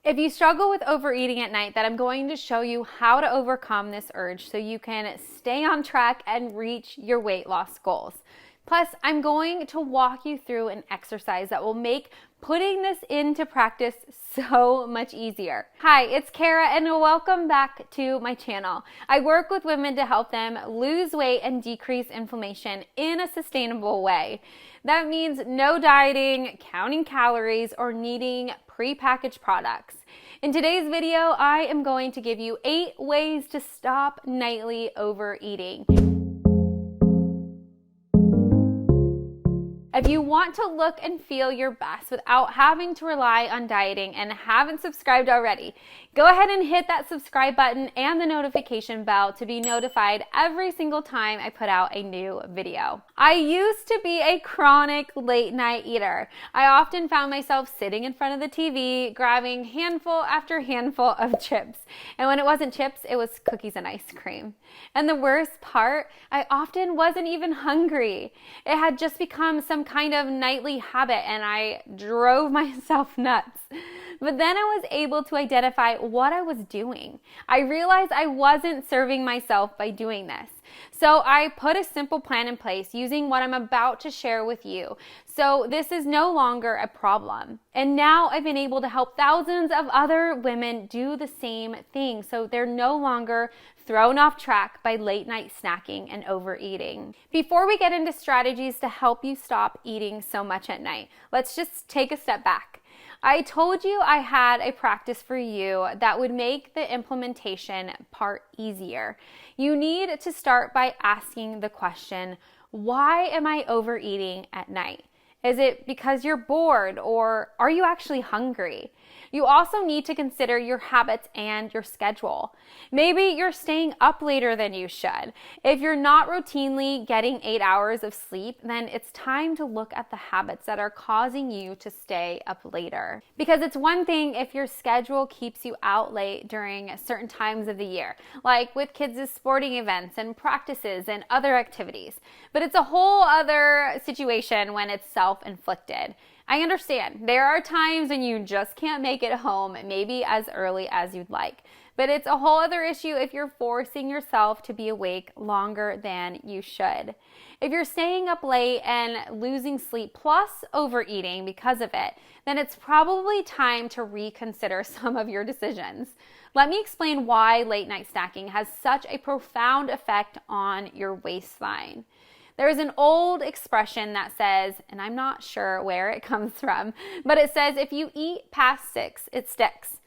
If you struggle with overeating at night, then I'm going to show you how to overcome this urge so you can stay on track and reach your weight loss goals. Plus, I'm going to walk you through an exercise that will make putting this into practice so much easier. Hi, it's Kara and welcome back to my channel. I work with women to help them lose weight and decrease inflammation in a sustainable way. That means no dieting, counting calories, or needing prepackaged products. In today's video, I am going to give you 8 ways to stop nightly overeating. If you want to look and feel your best without having to rely on dieting and haven't subscribed already, go ahead and hit that subscribe button and the notification bell to be notified every single time I put out a new video. I used to be a chronic late night eater. I often found myself sitting in front of the TV, grabbing handful after handful of chips. And when it wasn't chips, it was cookies and ice cream. And the worst part, I often wasn't even hungry. It had just become some kind of nightly habit and I drove myself nuts. But then I was able to identify what I was doing. I realized I wasn't serving myself by doing this. So I put a simple plan in place using what I'm about to share with you. So this is no longer a problem. And now I've been able to help thousands of other women do the same thing. So they're no longer thrown off track by late night snacking and overeating. Before we get into strategies to help you stop eating so much at night, let's just take a step back. I told you I had a practice for you that would make the implementation part easier. You need to start by asking the question, why am I overeating at night? Is it because you're bored or are you actually hungry? You also need to consider your habits and your schedule. Maybe you're staying up later than you should. If you're not routinely getting 8 hours of sleep, then it's time to look at the habits that are causing you to stay up later. Because it's one thing if your schedule keeps you out late during certain times of the year, like with kids' sporting events and practices and other activities. But it's a whole other situation when it's self-inflicted. I understand. There are times when you just can't make it home, maybe as early as you'd like. But it's a whole other issue if you're forcing yourself to be awake longer than you should. If you're staying up late and losing sleep plus overeating because of it, then it's probably time to reconsider some of your decisions. Let me explain why late night snacking has such a profound effect on your waistline. There's an old expression that says, and I'm not sure where it comes from, but it says, if you eat past 6, it sticks.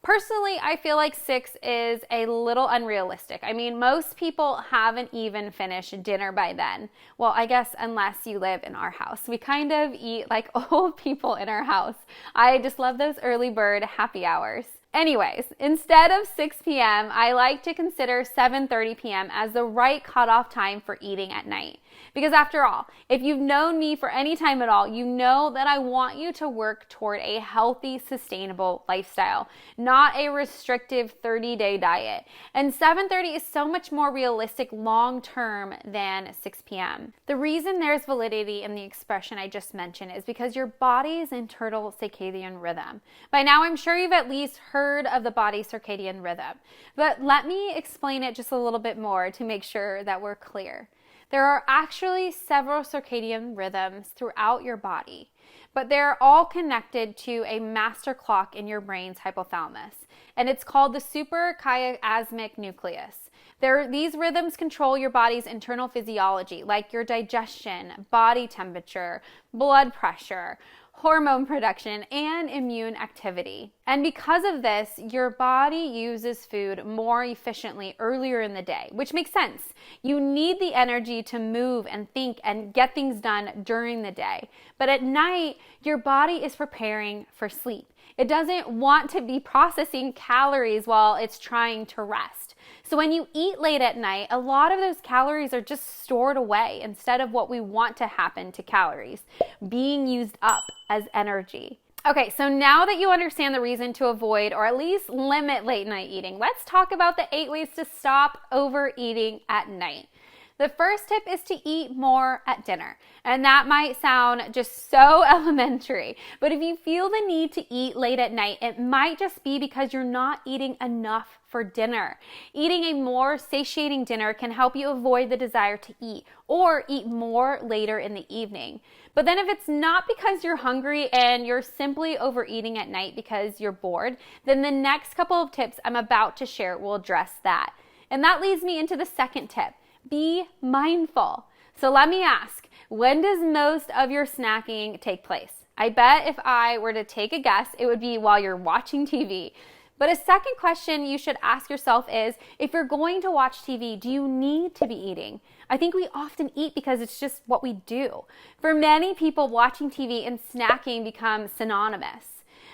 Personally, I feel like 6 is a little unrealistic. I mean, most people haven't even finished dinner by then. Well, I guess unless you live in our house. We kind of eat like old people in our house. I just love those early bird happy hours. Anyways, instead of 6 p.m., I like to consider 7:30 p.m. as the right cutoff time for eating at night. Because after all, if you've known me for any time at all, you know that I want you to work toward a healthy, sustainable lifestyle, not a restrictive 30-day diet. And 7:30 is so much more realistic long-term than 6 p.m. The reason there's validity in the expression I just mentioned is because your body's internal circadian rhythm. By now, I'm sure you've at least heard of the body circadian rhythm, but let me explain it just a little bit more to make sure that we're clear. There are actually several circadian rhythms throughout your body, but they're all connected to a master clock in your brain's hypothalamus, and it's called the suprachiasmatic nucleus. These rhythms control your body's internal physiology, like your digestion, body temperature, blood pressure, hormone production, and immune activity. And because of this, your body uses food more efficiently earlier in the day, which makes sense. You need the energy to move and think and get things done during the day. But at night, your body is preparing for sleep. It doesn't want to be processing calories while it's trying to rest. So when you eat late at night, a lot of those calories are just stored away instead of what we want to happen to calories, being used up as energy. Okay, so now that you understand the reason to avoid or at least limit late night eating, let's talk about the 8 ways to stop overeating at night. The first tip is to eat more at dinner. And that might sound just so elementary, but if you feel the need to eat late at night, it might just be because you're not eating enough for dinner. Eating a more satiating dinner can help you avoid the desire to eat or eat more later in the evening. But then if it's not because you're hungry and you're simply overeating at night because you're bored, then the next couple of tips I'm about to share will address that. And that leads me into the second tip. Be mindful. So let me ask, when does most of your snacking take place? I bet if I were to take a guess, it would be while you're watching TV. But a second question you should ask yourself is, if you're going to watch TV, do you need to be eating? I think we often eat because it's just what we do. For many people, watching TV and snacking become synonymous.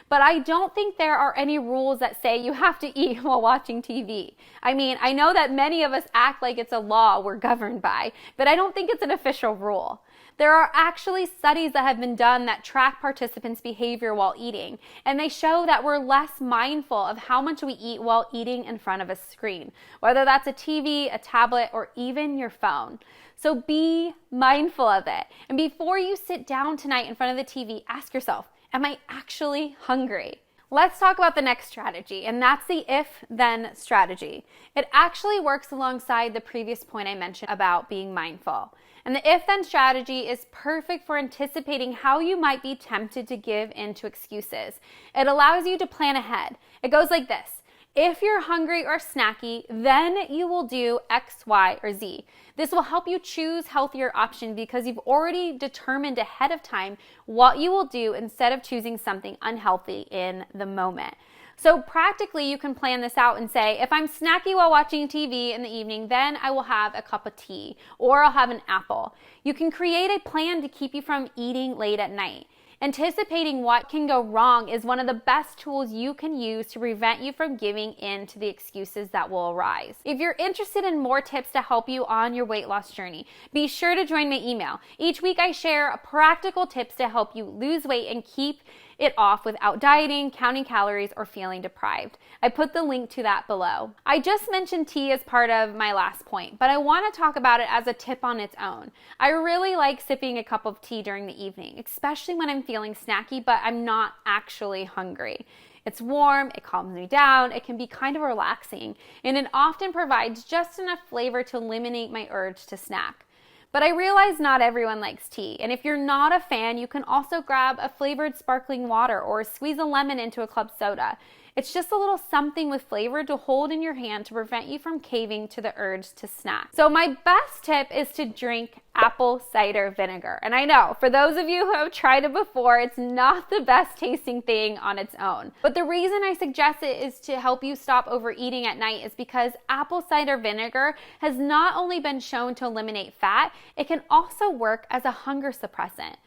But I don't think there are any rules that say you have to eat while watching TV. I mean, I know that many of us act like it's a law we're governed by, but I don't think it's an official rule. There are actually studies that have been done that track participants' behavior while eating, and they show that we're less mindful of how much we eat while eating in front of a screen, whether that's a TV, a tablet, or even your phone. So be mindful of it. And before you sit down tonight in front of the TV, ask yourself, am I actually hungry? Let's talk about the next strategy, and that's the if-then strategy. It actually works alongside the previous point I mentioned about being mindful. And the if-then strategy is perfect for anticipating how you might be tempted to give in to excuses. It allows you to plan ahead. It goes like this. If you're hungry or snacky, then you will do X, Y, or Z. This will help you choose healthier options because you've already determined ahead of time what you will do instead of choosing something unhealthy in the moment. So practically, you can plan this out and say, if I'm snacky while watching TV in the evening, then I will have a cup of tea or I'll have an apple. You can create a plan to keep you from eating late at night. Anticipating what can go wrong is one of the best tools you can use to prevent you from giving in to the excuses that will arise. If you're interested in more tips to help you on your weight loss journey, be sure to join my email. Each week I share practical tips to help you lose weight and keep it off without dieting, counting calories, or feeling deprived. I put the link to that below. I just mentioned tea as part of my last point, but I want to talk about it as a tip on its own. I really like sipping a cup of tea during the evening, especially when I'm feeling snacky, but I'm not actually hungry. It's warm, it calms me down, it can be kind of relaxing, and it often provides just enough flavor to eliminate my urge to snack. But I realize not everyone likes tea, and if you're not a fan, you can also grab a flavored sparkling water or squeeze a lemon into a club soda. It's just a little something with flavor to hold in your hand to prevent you from caving to the urge to snack. So my best tip is to drink apple cider vinegar. And I know, for those of you who have tried it before, it's not the best tasting thing on its own. But the reason I suggest it is to help you stop overeating at night is because apple cider vinegar has not only been shown to eliminate fat, it can also work as a hunger suppressant.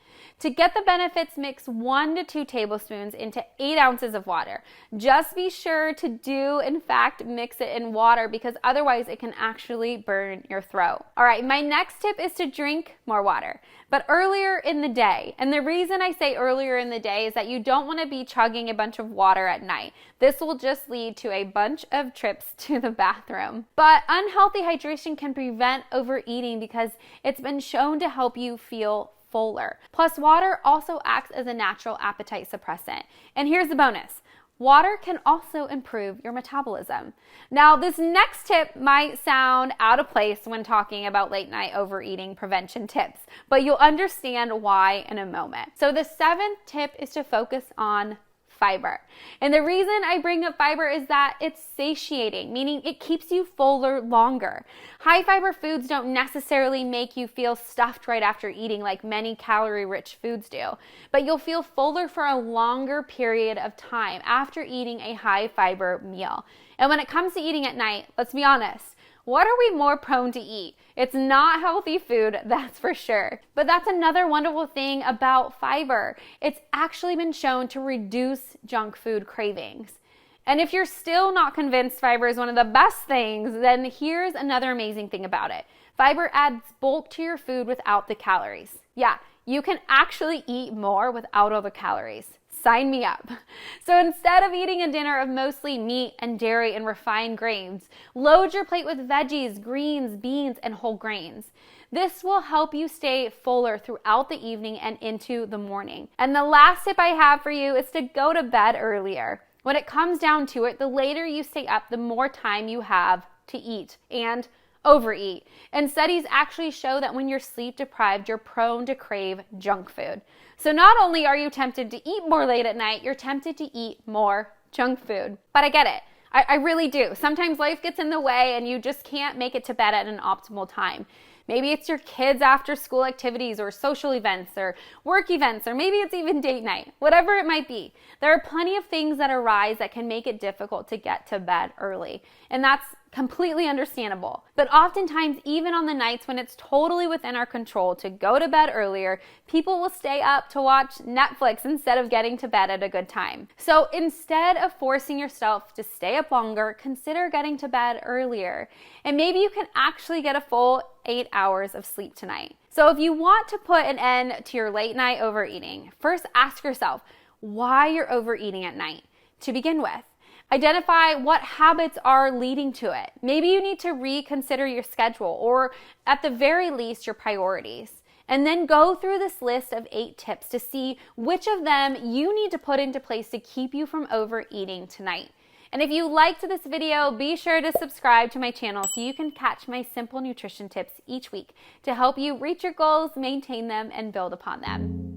To get the benefits, mix 1 to 2 tablespoons into 8 ounces of water. Just be sure to in fact, mix it in water because otherwise it can actually burn your throat. All right, my next tip is to drink more water, but earlier in the day. And the reason I say earlier in the day is that you don't want to be chugging a bunch of water at night. This will just lead to a bunch of trips to the bathroom. But unhealthy hydration can prevent overeating because it's been shown to help you feel fuller. Plus, water also acts as a natural appetite suppressant. And here's the bonus. Water can also improve your metabolism. Now, this next tip might sound out of place when talking about late night overeating prevention tips, but you'll understand why in a moment. So the 7th tip is to focus on fiber. And the reason I bring up fiber is that it's satiating, meaning it keeps you fuller longer. High fiber foods don't necessarily make you feel stuffed right after eating like many calorie-rich foods do, but you'll feel fuller for a longer period of time after eating a high fiber meal. And when it comes to eating at night, let's be honest, what are we more prone to eat? It's not healthy food, that's for sure. But that's another wonderful thing about fiber. It's actually been shown to reduce junk food cravings. And if you're still not convinced fiber is one of the best things, then here's another amazing thing about it. Fiber adds bulk to your food without the calories. Yeah, you can actually eat more without all the calories. Sign me up. So instead of eating a dinner of mostly meat and dairy and refined grains, load your plate with veggies, greens, beans, and whole grains. This will help you stay fuller throughout the evening and into the morning. And the last tip I have for you is to go to bed earlier. When it comes down to it, the later you stay up, the more time you have to eat and overeat. And studies actually show that when you're sleep deprived, you're prone to crave junk food. So not only are you tempted to eat more late at night, you're tempted to eat more junk food. But I get it. I really do. Sometimes life gets in the way and you just can't make it to bed at an optimal time. Maybe it's your kids' after school activities or social events or work events, or maybe it's even date night, whatever it might be. There are plenty of things that arise that can make it difficult to get to bed early. And that's completely understandable. But oftentimes, even on the nights when it's totally within our control to go to bed earlier, people will stay up to watch Netflix instead of getting to bed at a good time. So instead of forcing yourself to stay up longer, consider getting to bed earlier. And maybe you can actually get a full 8 hours of sleep tonight. So if you want to put an end to your late night overeating, first ask yourself why you're overeating at night to begin with. Identify what habits are leading to it. Maybe you need to reconsider your schedule or at the very least your priorities. And then go through this list of 8 tips to see which of them you need to put into place to keep you from overeating tonight. And if you liked this video, be sure to subscribe to my channel so you can catch my simple nutrition tips each week to help you reach your goals, maintain them, and build upon them.